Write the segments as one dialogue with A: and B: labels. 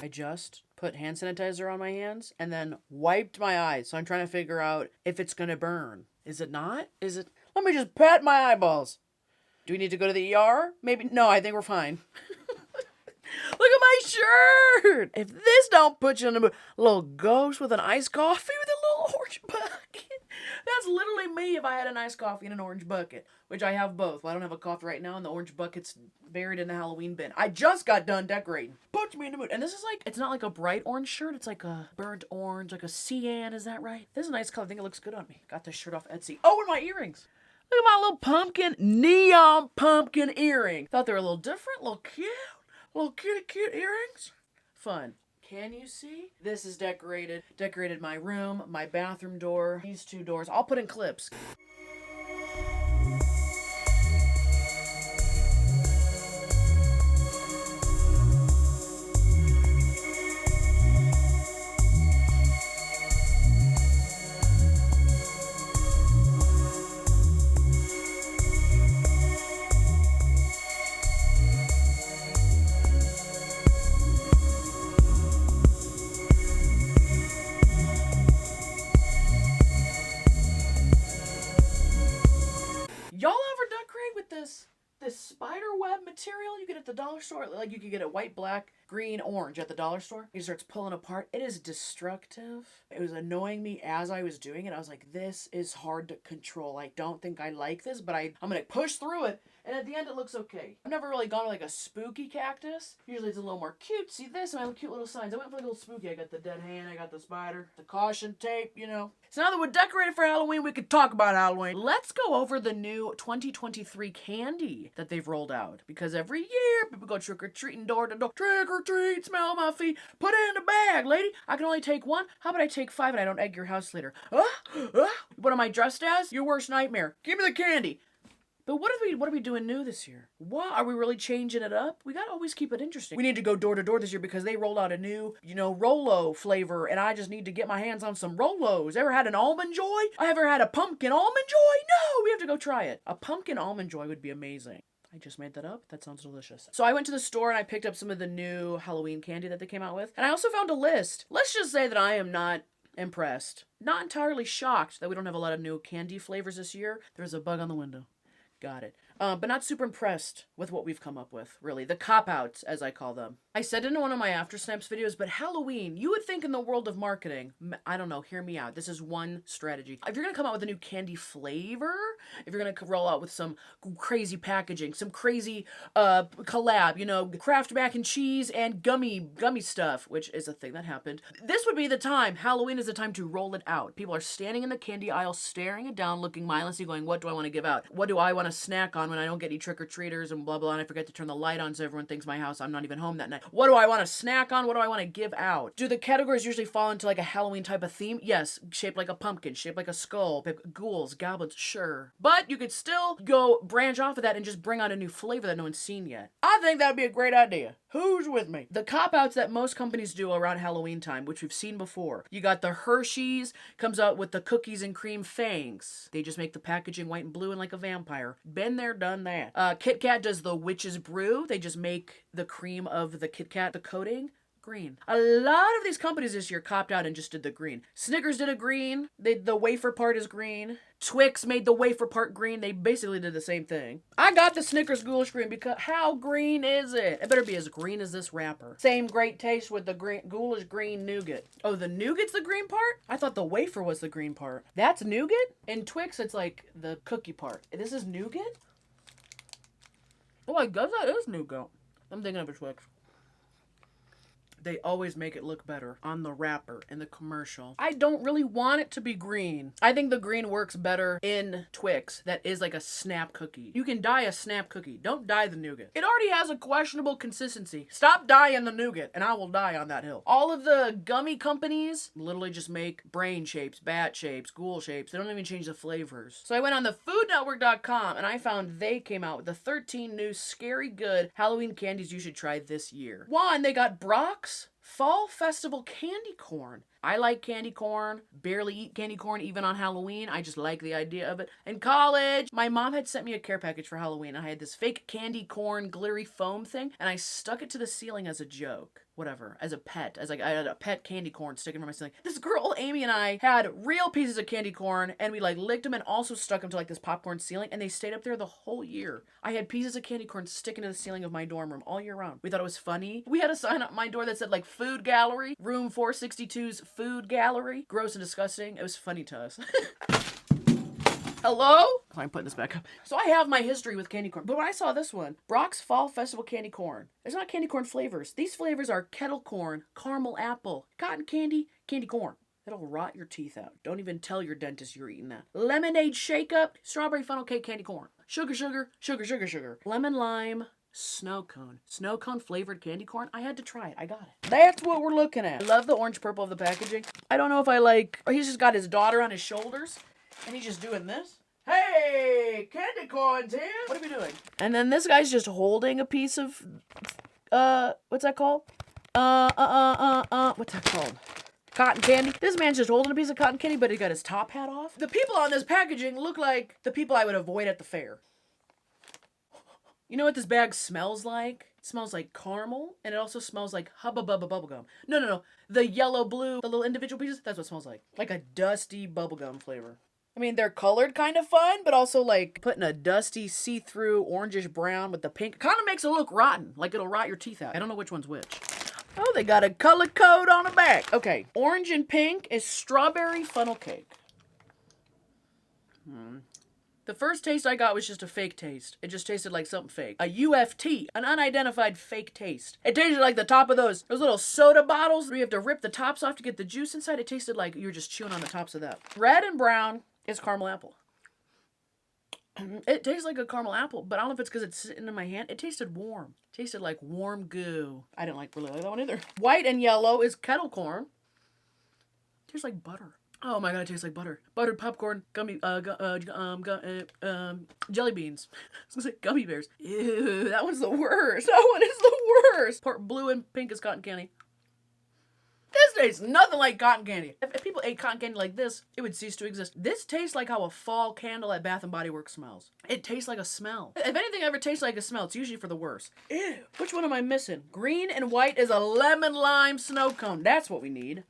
A: I just put hand sanitizer on my hands and then wiped my eyes. So I'm trying to figure out if it's gonna burn. Is it not? Is it? Let me just pat my eyeballs. Do we need to go to the ER? Maybe. No, I think we're fine. Look at my shirt! If this don't put you in the mood, a little ghost with an iced coffee with a little orange bucket. That's literally me if I had an iced coffee and an orange bucket, which I have both. Well, I don't have a coffee right now, and the orange bucket's buried in the Halloween bin. I just got done decorating. Puts me in the mood. And this is like, it's not like a bright orange shirt. It's like a burnt orange, like a cyan. Is that right? This is a nice color. I think it looks good on me. Got this shirt off Etsy. Oh, and my earrings. Look at my little pumpkin, neon pumpkin earring. Thought they were a little different, a little cute. Little cute earrings. Fun. Can you see? This is decorated. Decorated my room, my bathroom door, these two doors. I'll put in clips. Y'all ever decorate with this spider web material you get at the dollar store? Like, you could get it white, black, green, orange at the dollar store. It starts pulling apart. It is destructive. It was annoying me as I was doing it. I was like, this is hard to control. I don't think I like this, but I'm gonna push through it. And at the end, it looks okay. I've never really gone to like a spooky cactus. Usually it's a little more cute. See this? And I have cute little signs. I went for like a little spooky. I got the dead hand. I got the spider. The caution tape, you know. So now that we're decorated for Halloween, we could talk about Halloween. Let's go over the new 2023 candy that they've rolled out. Because every year, people go trick-or-treating door to door. Trick-or-treat, smell my feet. Put it in the bag, lady. I can only take one. How about I take 5 and I don't egg your house later? What am I dressed as? Your worst nightmare. Give me the candy. But what are we doing new this year? What? Are we really changing it up? We gotta always keep it interesting. We need to go door to door this year because they rolled out a new, Rolo flavor, and I just need to get my hands on some Rolos. Ever had an almond joy? I ever had a pumpkin almond joy? No, we have to go try it. A pumpkin almond joy would be amazing. I just made that up. That sounds delicious. So I went to the store and I picked up some of the new Halloween candy that they came out with. And I also found a list. Let's just say that I am not impressed. Not entirely shocked that we don't have a lot of new candy flavors this year. There's a bug on the window. Got it. But not super impressed with what we've come up with, really. The cop-outs, as I call them. I said in one of my After Snaps videos, but Halloween, you would think in the world of marketing, I don't know, hear me out. This is one strategy. If you're going to come out with a new candy flavor, if you're going to roll out with some crazy packaging, some crazy collab, Kraft mac and cheese and gummy stuff, which is a thing that happened. This would be the time. Halloween is the time to roll it out. People are standing in the candy aisle, staring it down, looking mindlessly, going, what do I want to give out? What do I want to snack on when I don't get any trick-or-treaters and blah, blah, and I forget to turn the light on so everyone thinks my house, I'm not even home that night. What do I want to snack on? What do I want to give out? Do the categories usually fall into like a Halloween type of theme? Yes. Shaped like a pumpkin, shaped like a skull, ghouls, goblins, sure. But you could still go branch off of that and just bring out a new flavor that no one's seen yet. I think that'd be a great idea. Who's with me? The cop-outs that most companies do around Halloween time, which we've seen before. You got the Hershey's, comes out with the cookies and cream fangs. They just make the packaging white and blue and like a vampire. Been there, done that. Kit Kat does the witch's brew. They just make the cream of the Kit Kat, the coating, green. A lot of these companies this year copped out and just did the green. Snickers did a green. The wafer part is green. Twix made the wafer part green. They basically did the same thing. I got the Snickers ghoulish green because how green is it? It better be as green as this wrapper. Same great taste with the ghoulish green nougat. Oh, the nougat's the green part? I thought the wafer was the green part. That's nougat? In Twix, it's like the cookie part. This is nougat? Oh, I guess that is nougat. I'm thinking of a Twix. They always make it look better on the wrapper in the commercial. I don't really want it to be green. I think the green works better in Twix that is like a snap cookie. You can dye a snap cookie. Don't dye the nougat. It already has a questionable consistency. Stop dyeing the nougat and I will die on that hill. All of the gummy companies literally just make brain shapes, bat shapes, ghoul shapes. They don't even change the flavors. So I went on the foodnetwork.com and I found they came out with the 13 new scary good Halloween candies you should try this year. One, they got Brach's Fall Festival candy corn. I like candy corn, barely eat candy corn even on Halloween. I just like the idea of it. In college, my mom had sent me a care package for Halloween. I had this fake candy corn glittery foam thing and I stuck it to the ceiling as a joke. whatever, as a pet. As like, I had a pet candy corn sticking from my ceiling. This girl, Amy, and I had real pieces of candy corn, and we like licked them and also stuck them to like this popcorn ceiling, and they stayed up there the whole year. I had pieces of candy corn sticking to the ceiling of my dorm room all year round. We thought it was funny. We had a sign up my door that said like food gallery, room 462's food gallery. Gross and disgusting. It was funny to us. Hello? I'm putting this back up. So I have my history with candy corn. But when I saw this one, Brach's Fall Festival candy corn. There's not candy corn flavors. These flavors are kettle corn, caramel apple, cotton candy, candy corn. It'll rot your teeth out. Don't even tell your dentist you're eating that. Lemonade shake up, strawberry funnel cake candy corn. Sugar, sugar, sugar, sugar, sugar. Lemon lime. Snow cone flavored candy corn. I had to try it. I got it. That's what we're looking at. I love the orange purple of the packaging. I don't know if I like, he's just got his daughter on his shoulders and he's just doing this. Hey, candy corn's here. What are we doing? And then this guy's just holding a piece of, what's that called? What's that called? Cotton candy. This man's just holding a piece of cotton candy, but he got his top hat off. The people on this packaging look like the people I would avoid at the fair. You know what this bag smells like? It smells like caramel, and it also smells like Hubba Bubba bubblegum. No. The yellow, blue, the little individual pieces, that's what it smells like. Like a dusty bubblegum flavor. I mean, they're colored kind of fun, but also like putting a dusty see-through orangish brown with the pink kind of makes it look rotten, like it'll rot your teeth out. I don't know which one's which. Oh, they got a color code on the back. Okay, orange and pink is strawberry funnel cake. The first taste I got was just a fake taste. It just tasted like something fake. A UFT, an unidentified fake taste. It tasted like the top of those little soda bottles where you have to rip the tops off to get the juice inside. It tasted like you were just chewing on the tops of that. Red and brown is caramel apple. It tastes like a caramel apple, but I don't know if it's because it's sitting in my hand. It tasted warm. It tasted like warm goo. I didn't really like that one either. White and yellow is kettle corn. It tastes like butter. Oh my god, it tastes like butter. Buttered popcorn, jelly beans. I was gonna say gummy bears. Ew, that one's the worst. That one is the worst. Blue and pink is cotton candy. This tastes nothing like cotton candy. If people ate cotton candy like this, it would cease to exist. This tastes like how a fall candle at Bath & Body Works smells. It tastes like a smell. If anything ever tastes like a smell, it's usually for the worse. Ew. Which one am I missing? Green and white is a lemon lime snow cone. That's what we need.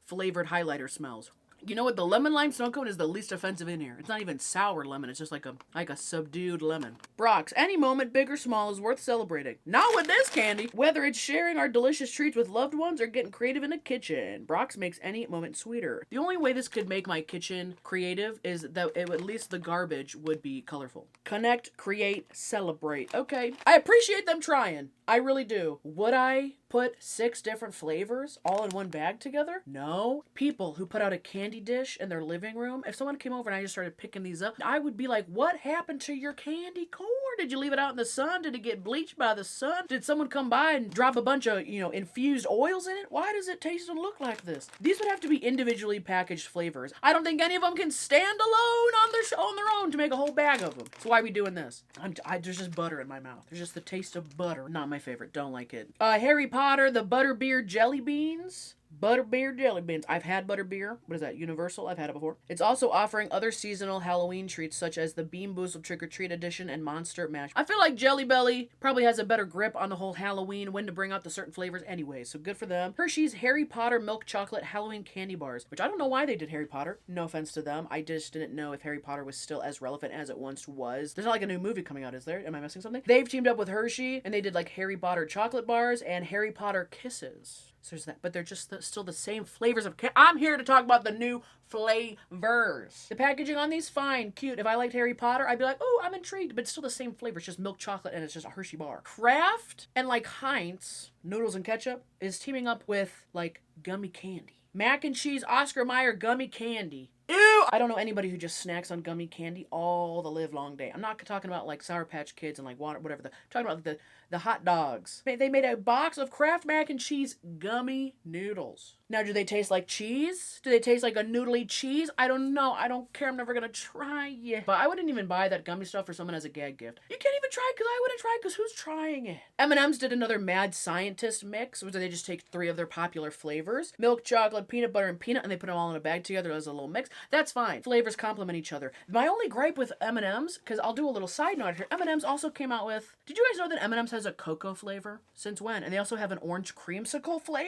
A: Flavored highlighter smells. You know what? The lemon lime snow cone is the least offensive in here. It's not even sour lemon. It's just like a subdued lemon. Brach's, any moment, big or small, is worth celebrating. Not with this candy. Whether it's sharing our delicious treats with loved ones or getting creative in the kitchen, Brach's makes any moment sweeter. The only way this could make my kitchen creative is that at least the garbage would be colorful. Connect, create, celebrate. Okay. I appreciate them trying. I really do. Would I put 6 different flavors all in one bag together? No. People who put out a candy dish in their living room, if someone came over and I just started picking these up, I would be like, what happened to your candy corn? Did you leave it out in the sun? Did it get bleached by the sun? Did someone come by and drop a bunch of, infused oils in it? Why does it taste and look like this? These would have to be individually packaged flavors. I don't think any of them can stand alone on their own to make a whole bag of them. So why are we doing this? There's just butter in my mouth. There's just the taste of butter. Not my favorite. Don't like it. Harry Potter, the butterbeer jelly beans. Butterbeer jelly beans. I've had butterbeer. What is that? Universal? I've had it before. It's also offering other seasonal Halloween treats such as the Bean Boozled Trick or Treat Edition and Monster Mash. I feel like Jelly Belly probably has a better grip on the whole Halloween, when to bring out the certain flavors anyway, so good for them. Hershey's Harry Potter Milk Chocolate Halloween Candy Bars, which I don't know why they did Harry Potter. No offense to them. I just didn't know if Harry Potter was still as relevant as it once was. There's not like a new movie coming out, is there? Am I missing something? They've teamed up with Hershey, and they did like Harry Potter chocolate bars and Harry Potter kisses. So there's that, but they're just still the same flavors of I'm here to talk about the new flavors. The packaging on these, fine, cute. If I liked Harry Potter, I'd be like, oh, I'm intrigued, but it's still the same flavor. It's just milk chocolate and it's just a Hershey bar. Kraft and like Heinz, noodles and ketchup, is teaming up with like gummy candy. Mac and cheese Oscar Mayer gummy candy. Ew! I don't know anybody who just snacks on gummy candy all the live long day. I'm not talking about like Sour Patch Kids and like water, whatever. I'm talking about the hot dogs. They made a box of Kraft mac and cheese gummy noodles. Now, do they taste like cheese? Do they taste like a noodly cheese? I don't know. I don't care. I'm never gonna try it. But I wouldn't even buy that gummy stuff for someone as a gag gift. You can't even try it because I wouldn't try it because who's trying it? M&M's did another Mad Scientist mix, where they just take 3 of their popular flavors. Milk, chocolate, peanut butter, and peanut, and they put them all in a bag together as a little mix. That's That's fine. Flavors complement each other. My only gripe with M&M's, because I'll do a little side note here, M&M's also came out with, did you guys know that M&M's has a cocoa flavor? Since when? And they also have an orange creamsicle flavor?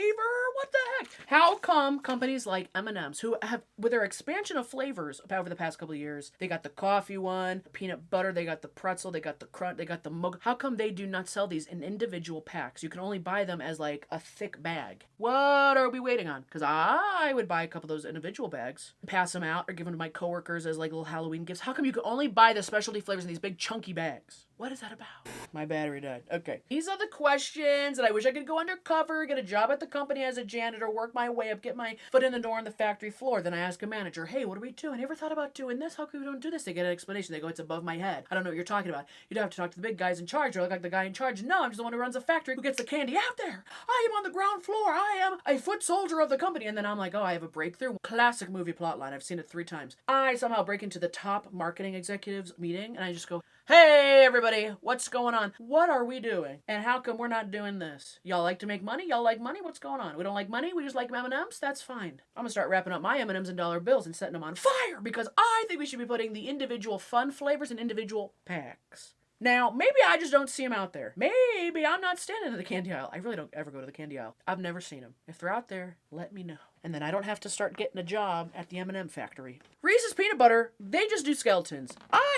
A: What the heck? How come companies like M&M's, who have, with their expansion of flavors over the past couple of years, they got the coffee one, peanut butter, they got the pretzel, they got the crunch, they got the mug. How come they do not sell these in individual packs? You can only buy them as like a thick bag. What are we waiting on? Because I would buy a couple of those individual bags, pass them out, or give them to my coworkers as like little Halloween gifts. How come you can only buy the specialty flavors in these big chunky bags? What is that about? My battery died. Okay. These are the questions that I wish I could go undercover, get a job at the company as a janitor, work my way up, get my foot in the door on the factory floor. Then I ask a manager, hey, what are we doing? You ever thought about doing this? How come we don't do this? They get an explanation. They go, it's above my head. I don't know what you're talking about. You'd have to talk to the big guys in charge. Or look like the guy in charge. No, I'm just the one who runs the factory, who gets the candy out there. I am on the ground floor. I am a foot soldier of the company. And then I'm like, oh, I have a breakthrough. Classic movie plot line. I've seen it 3 times. I somehow break into the top marketing executives meeting and I just go, hey, everybody, what's going on? What are we doing? And how come we're not doing this? Y'all like to make money? Y'all like money? What's going on? We don't like money? We just like M&Ms? That's fine. I'm going to start wrapping up my M&Ms in dollar bills and setting them on fire because I think we should be putting the individual fun flavors in individual packs. Now, maybe I just don't see them out there. Maybe I'm not standing in the candy aisle. I really don't ever go to the candy aisle. I've never seen them. If they're out there, let me know. And then I don't have to start getting a job at the M&M factory. Reese's Peanut Butter, they just do skeletons.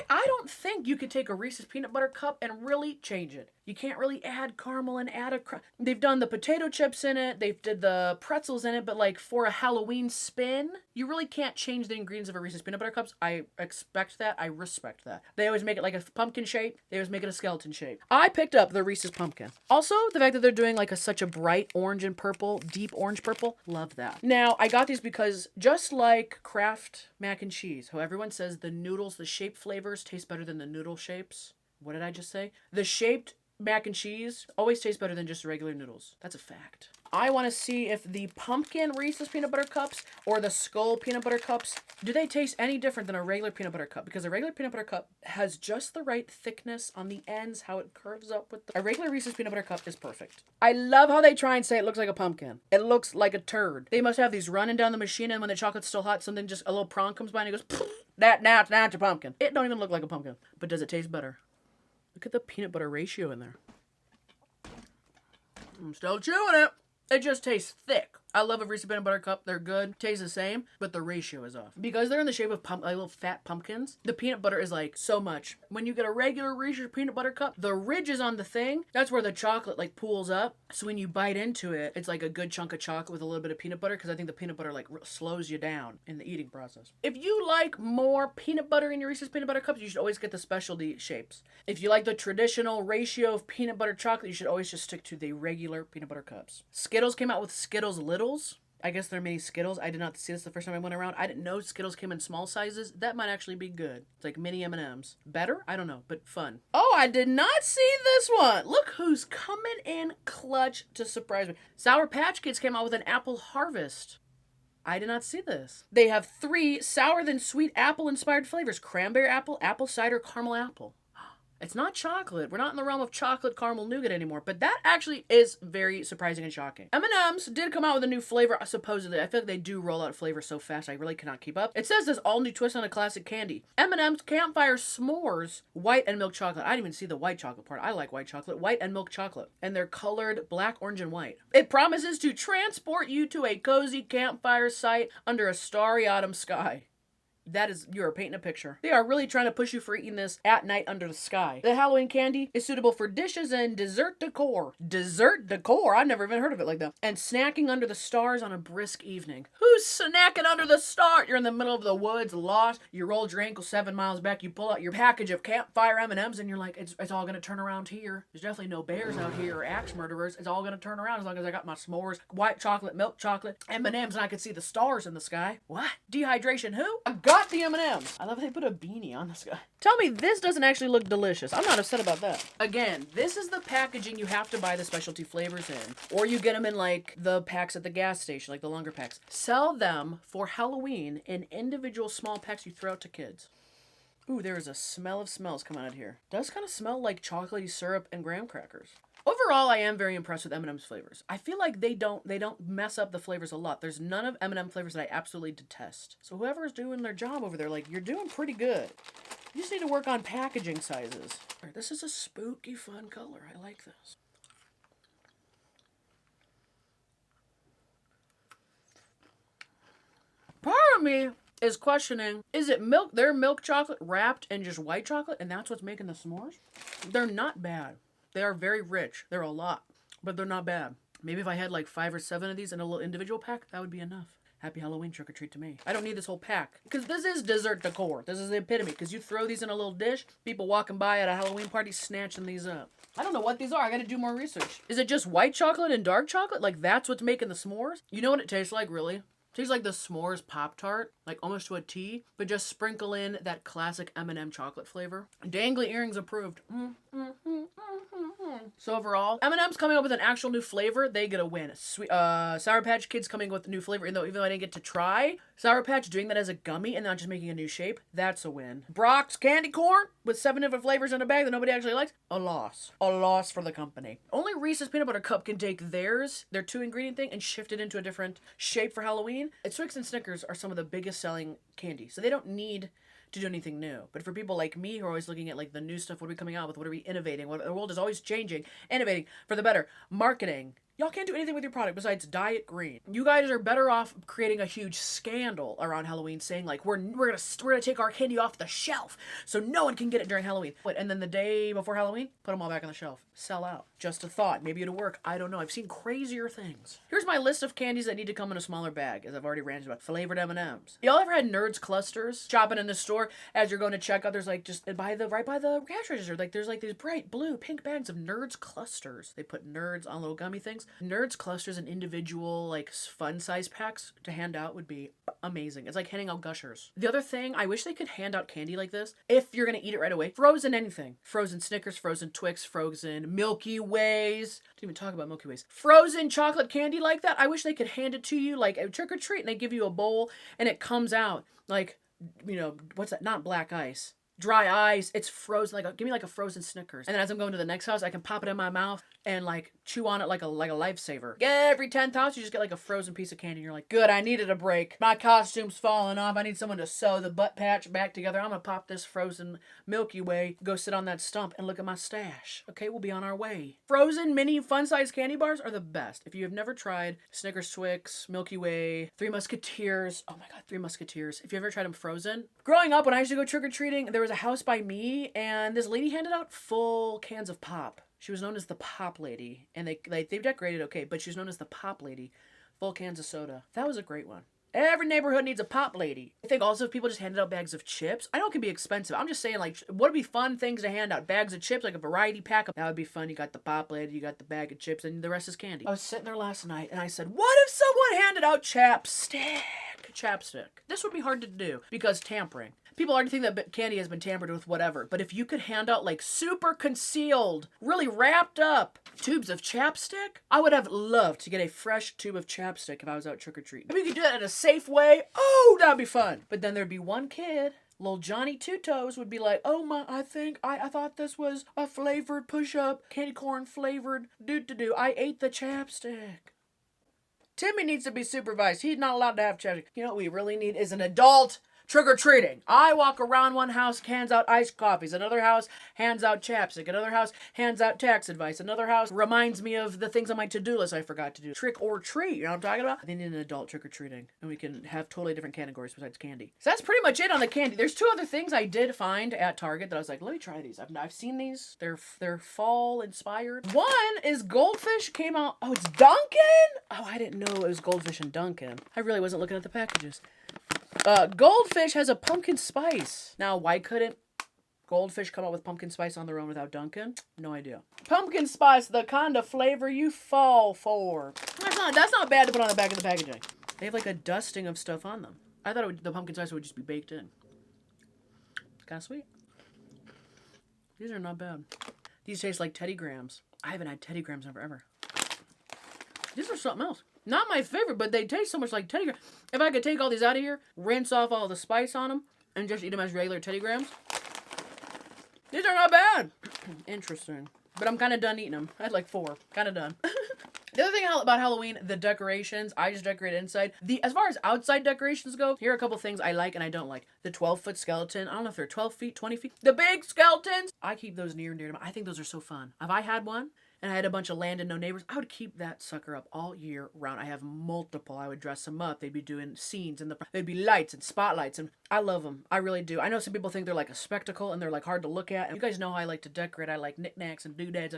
A: I don't think you could take a Reese's Peanut Butter cup and really change it. You can't really add caramel and add they've done the potato chips in it, they've did the pretzels in it, but like for a Halloween spin, you really can't change the ingredients of a Reese's Peanut Butter cups. I expect that. I respect that. They always make it like a pumpkin shape. They always make it a skeleton shape. I picked up the Reese's Pumpkin. Also, the fact that they're doing like such a bright orange and purple, deep orange purple, love that. Now, I got these because just like Kraft mac and cheese, how everyone says the noodles, the shaped flavors taste better than the noodle shapes. What did I just say? The shaped mac and cheese always tastes better than just regular noodles. That's a fact. I want to see if the pumpkin Reese's Peanut Butter Cups or the Skull Peanut Butter Cups, do they taste any different than a regular peanut butter cup? Because a regular peanut butter cup has just the right thickness on the ends, how it curves up with a regular Reese's Peanut Butter Cup is perfect. I love how they try and say it looks like a pumpkin. It looks like a turd. They must have these running down the machine, and when the chocolate's still hot, something just, a little prawn comes by and it goes, now it's a pumpkin. It don't even look like a pumpkin. But does it taste better? Look at the peanut butter ratio in there. I'm still chewing it. It just tastes thick. I love a Reese's Peanut Butter Cup. They're good. Tastes the same, but the ratio is off. Because they're in the shape of like little fat pumpkins, the peanut butter is like so much. When you get a regular Reese's Peanut Butter Cup, the ridges on the thing, that's where the chocolate like pools up. So when you bite into it, it's like a good chunk of chocolate with a little bit of peanut butter because I think the peanut butter like slows you down in the eating process. If you like more peanut butter in your Reese's Peanut Butter Cups, you should always get the specialty shapes. If you like the traditional ratio of peanut butter chocolate, you should always just stick to the regular peanut butter cups. Skittles came out with Skittles Littles. I guess they're mini Skittles. I did not see this the first time I went around. I didn't know Skittles came in small sizes. That might actually be good. It's like mini M&Ms. Better? I don't know, but fun. Oh, I did not see this one. Look who's coming in clutch to surprise me. Sour Patch Kids came out with an apple harvest. I did not see this. They have 3 sour than sweet apple inspired flavors. Cranberry apple, apple cider, caramel apple. It's not chocolate. We're not in the realm of chocolate caramel nougat anymore, but that actually is very surprising and shocking. M&M's did come out with a new flavor, supposedly. I feel like they do roll out flavors so fast, I really cannot keep up. It says this all new twist on a classic candy. M&M's Campfire S'mores, white and milk chocolate. I didn't even see the white chocolate part. I like white chocolate. White and milk chocolate. And they're colored black, orange, and white. It promises to transport you to a cozy campfire site under a starry autumn sky. That is, you are painting a picture. They are really trying to push you for eating this at night under the sky. The Halloween candy is suitable for dishes and dessert decor. Dessert decor? I've never even heard of it like that. And snacking under the stars on a brisk evening. Who's snacking under the stars? You're in the middle of the woods, lost. You rolled your ankle 7 miles back. You pull out your package of campfire M&Ms and you're like, it's all going to turn around here. There's definitely no bears out here or axe murderers. It's all going to turn around as long as I got my s'mores, white chocolate, milk chocolate, M&Ms, and I could see the stars in the sky. What? Dehydration who? I got the M&Ms. I love how they put a beanie on this guy. Tell me this doesn't actually look delicious. I'm not upset about that. Again, this is the packaging you have to buy the specialty flavors in. Or you get them in like the packs at the gas station, like the longer packs. Sell them for Halloween in individual small packs you throw out to kids. Ooh, there is a smell of smells coming out of here. Does kind of smell like chocolatey syrup and graham crackers. Overall, I am very impressed with M&M's flavors. I feel like they don't mess up the flavors a lot. There's none of M&M flavors that I absolutely detest. So whoever's doing their job over there, like, you're doing pretty good. You just need to work on packaging sizes. All right, this is a spooky, fun color. I like this. Part of me is questioning, is it their milk chocolate wrapped in just white chocolate, and that's what's making the s'mores? They're not bad. They are very rich. They're a lot, but they're not bad. Maybe if I had like 5 or 7 of these in a little individual pack, that would be enough. Happy Halloween trick-or-treat to me. I don't need this whole pack. Because this is dessert decor. This is the epitome. Because you throw these in a little dish, people walking by at a Halloween party snatching these up. I don't know what these are. I gotta do more research. Is it just white chocolate and dark chocolate? Like that's what's making the s'mores? You know what it tastes like, really? Tastes like the s'mores Pop-Tart, like almost to a T, but just sprinkle in that classic M&M chocolate flavor. Dangly earrings approved. So overall, M&M's coming up with an actual new flavor. They get a win. Sweet, Sour Patch Kids coming with a new flavor, even though I didn't get to try Sour Patch doing that as a gummy and not just making a new shape. That's a win. Brach's candy corn with 7 different flavors in a bag that nobody actually likes. A loss. A loss for the company. Only Reese's Peanut Butter Cup can take their 2-ingredient thing and shift it into a different shape for Halloween. And Twix and Snickers are some of the biggest selling candy, so they don't need to do anything new. But for people like me who are always looking at like the new stuff, what are we coming out with, what are we innovating, the world is always changing, innovating for the better, marketing, y'all can't do anything with your product besides dye it green. You guys are better off creating a huge scandal around Halloween, saying like we're gonna take our candy off the shelf so no one can get it during Halloween. And then the day before Halloween, put them all back on the shelf. Sell out. Just a thought. Maybe it'll work. I don't know. I've seen crazier things. Here's my list of candies that need to come in a smaller bag, as I've already ranted about. Flavored M&Ms. Y'all ever had Nerds clusters? Shopping in the store as you're going to checkout, there's like just right by the cash register, like there's like these bright blue, pink bags of Nerds clusters. They put Nerds on little gummy things. Nerds clusters and individual like fun size packs to hand out would be amazing. It's like handing out Gushers. The other thing, I wish they could hand out candy like this if you're gonna eat it right away. Frozen anything. Frozen Snickers, frozen Twix, frozen Milky Ways. Didn't even talk about Milky Ways. Frozen chocolate candy like that. I wish they could hand it to you like a trick or treat and they give you a bowl and it comes out like, you know, what's that? Not black ice. Dry ice. It's frozen. Like, give me like a frozen Snickers. And then as I'm going to the next house, I can pop it in my mouth and like chew on it like a lifesaver. Every 10th house, you just get like a frozen piece of candy. And you're like, good, I needed a break. My costume's falling off. I need someone to sew the butt patch back together. I'm gonna pop this frozen Milky Way, go sit on that stump and look at my stash. Okay, we'll be on our way. Frozen mini fun-size candy bars are the best. If you have never tried Snickers, Twix, Milky Way, Three Musketeers. Oh my God, Three Musketeers. If you ever tried them frozen. Growing up, when I used to go trick-or-treating, there was a house by me and this lady handed out full cans of pop. She was known as the Pop Lady, and they decorated okay, but she was known as the Pop Lady. Full cans of soda. That was a great one. Every neighborhood needs a Pop Lady. I think also if people just handed out bags of chips, I know it can be expensive. I'm just saying, like, what would be fun things to hand out? Bags of chips, like a variety pack. That would be fun. You got the Pop Lady, you got the bag of chips, and the rest is candy. I was sitting there last night, and I said, what if someone handed out chapstick? This would be hard to do because tampering. People already think that candy has been tampered with, whatever. But if you could hand out like super concealed, really wrapped up tubes of chapstick, I would have loved to get a fresh tube of chapstick if I was out trick-or-treating. If we could do that in a safe way, oh, that'd be fun. But then there'd be one kid, little Johnny Two Toes, would be like, oh my, I thought this was a flavored push-up, candy corn flavored do. I ate the chapstick. Timmy needs to be supervised. He's not allowed to have chapstick. You know what we really need is an adult trick-or-treating. I walk around one house, hands out iced coffees. Another house hands out chapstick. Another house hands out tax advice. Another house reminds me of the things on my to-do list I forgot to do. Trick or treat, you know what I'm talking about? They need an adult trick-or-treating. And we can have totally different categories besides candy. So that's pretty much it on the candy. There's 2 other things I did find at Target that I was like, let me try these. I've seen these. They're fall inspired. One is Goldfish came out. Oh, it's Dunkin'? Oh, I didn't know it was Goldfish and Dunkin'. I really wasn't looking at the packages. Goldfish has a pumpkin spice. Now, why couldn't Goldfish come up with pumpkin spice on their own without Dunkin'? No idea. Pumpkin spice, the kind of flavor you fall for. That's not bad to put on the back of the packaging. They have like a dusting of stuff on them. I thought the pumpkin spice would just be baked in. It's kind of sweet. These are not bad. These taste like Teddy Grahams. I haven't had Teddy Grahams in forever. These are something else. Not my favorite, but they taste so much like Teddy Grahams. If I could take all these out of here, rinse off all the spice on them, and just eat them as regular Teddy Grahams. These are not bad. Interesting. but I'm kind of done eating them. I had like 4. Kind of done. The other thing about Halloween, the decorations, I just decorate inside. As far as outside decorations go, here are a couple things I like and I don't like. The 12-foot skeleton. I don't know if they're 12 feet, 20 feet. The big skeletons. I keep those near and dear to me. I think those are so fun. If I had one and I had a bunch of land and no neighbors, I would keep that sucker up all year round. I have multiple. I would dress them up. They'd be doing scenes and there'd be lights and spotlights, and I love them. I really do. I know some people think they're like a spectacle and they're like hard to look at. And you guys know how I like to decorate. I like knickknacks and doodads.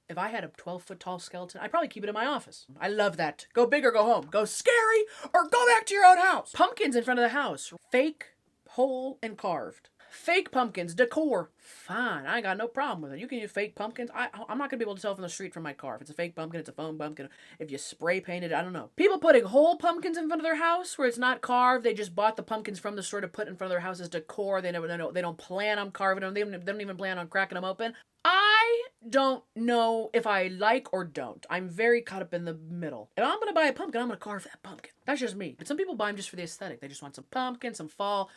A: If I had a 12-foot tall skeleton, I'd probably keep it in my office. I love that. Go big or go home. Go scary or go back to your own house. Pumpkins in front of the house. Fake, whole, and carved. Fake pumpkins, decor. Fine. I ain't got no problem with it. You can use fake pumpkins. I'm not going to be able to tell from the street from my car. If it's a fake pumpkin, it's a foam pumpkin. If you spray paint it, I don't know. People putting whole pumpkins in front of their house where it's not carved. They just bought the pumpkins from the store to put in front of their house as decor. They don't plan on carving them. They don't even plan on cracking them open. I don't know if I like or don't. I'm very caught up in the middle. If I'm going to buy a pumpkin, I'm going to carve that pumpkin. That's just me. But some people buy them just for the aesthetic. They just want some pumpkin, some fall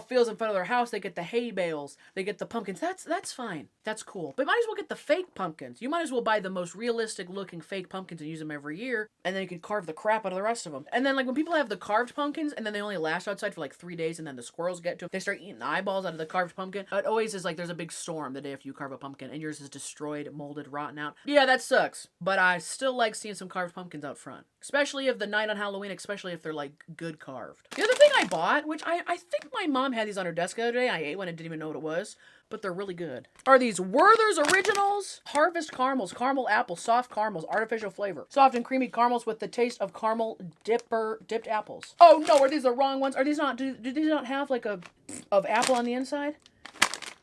A: feels in front of their house. They get the hay bales. They get the pumpkins. That's fine. That's cool. But you might as well get the fake pumpkins. You might as well buy the most realistic looking fake pumpkins and use them every year. And then you can carve the crap out of the rest of them. And then like when people have the carved pumpkins and then they only last outside for like 3 days and then the squirrels get to them, they start eating the eyeballs out of the carved pumpkin. It always is like there's a big storm the day after you carve a pumpkin and yours is destroyed, molded, rotten out. Yeah, that sucks. But I still like seeing some carved pumpkins out front. Especially if the night on Halloween, especially if they're like good carved. The other thing I bought, which I think my mom had these on her desk the other day. I ate one and didn't even know what it was, but they're really good. Are these Werther's Originals Harvest Caramels, caramel apple, soft caramels, artificial flavor. Soft and creamy caramels with the taste of caramel dipped apples. Oh no, are these the wrong ones? Are these not, do these not have like of apple on the inside?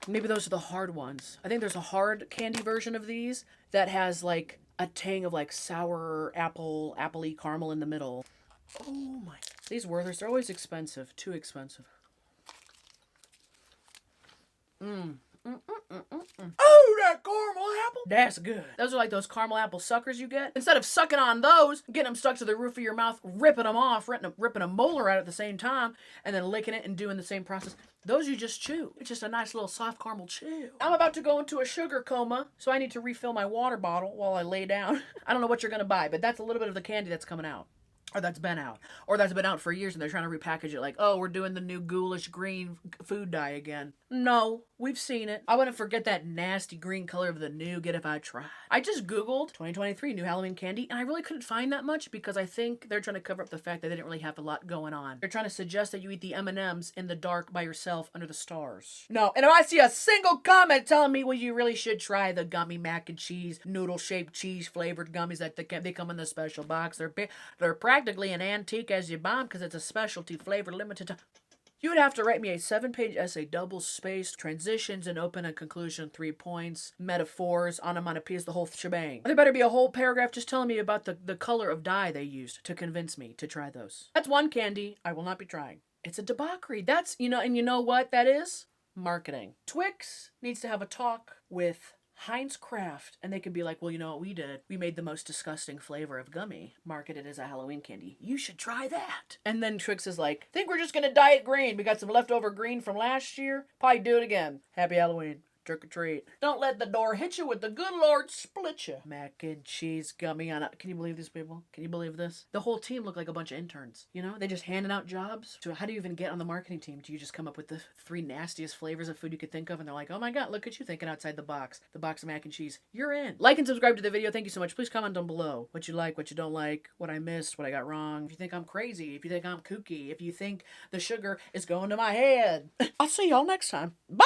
A: Maybe those are the hard ones. I think there's a hard candy version of these that has like a tang of like sour apple-y caramel in the middle. Oh my. These Werther's, they're always expensive. Too expensive. Oh, that caramel apple. That's good. Those are like those caramel apple suckers you get. Instead of sucking on those, getting them stuck to the roof of your mouth, ripping them off, ripping a molar out at the same time, and then licking it and doing the same process. Those you just chew. It's just a nice little soft caramel chew. I'm about to go into a sugar coma, so I need to refill my water bottle while I lay down. I don't know what you're going to buy, but that's a little bit of the candy that's coming out. Or that's been out. Or that's been out for years and they're trying to repackage it like, oh, we're doing the new ghoulish green food dye again. No, we've seen it. I wouldn't forget that nasty green color of the nougat if I tried. I just Googled 2023 new Halloween candy and I really couldn't find that much because I think they're trying to cover up the fact that they didn't really have a lot going on. They're trying to suggest that you eat the M&Ms in the dark by yourself under the stars. No, and if I see a single comment telling me, well, you really should try the gummy mac and cheese, noodle-shaped cheese-flavored gummies that they come in the special box. They're practically an antique as you buy them because it's a specialty flavor limited to... You would have to write me a 7-page essay, double-spaced, transitions and open and conclusion, 3 points, metaphors, onomatopoeias, the whole shebang. There better be a whole paragraph just telling me about the color of dye they used to convince me to try those. That's one candy I will not be trying. It's a debauchery. That's, and you know what that is? Marketing. Twix needs to have a talk with Heinz Kraft, and they could be like, well, you know what we did? We made the most disgusting flavor of gummy, marketed as a Halloween candy. You should try that. And then Twix is like, think we're just gonna diet green. We got some leftover green from last year. Probably do it again. Happy Halloween. Trick or treat. Don't let the door hit you with the good Lord split you. Mac and cheese gummy on it. Can you believe these people? Can you believe this? The whole team looked like a bunch of interns. They just handing out jobs. So how do you even get on the marketing team? Do you just come up with the 3 nastiest flavors of food you could think of? And they're like, oh my God, look at you thinking outside the box. The box of mac and cheese. You're in. Like and subscribe to the video. Thank you so much. Please comment down below what you like, what you don't like, what I missed, what I got wrong. If you think I'm crazy, if you think I'm kooky, if you think the sugar is going to my head. I'll see y'all next time. Bye!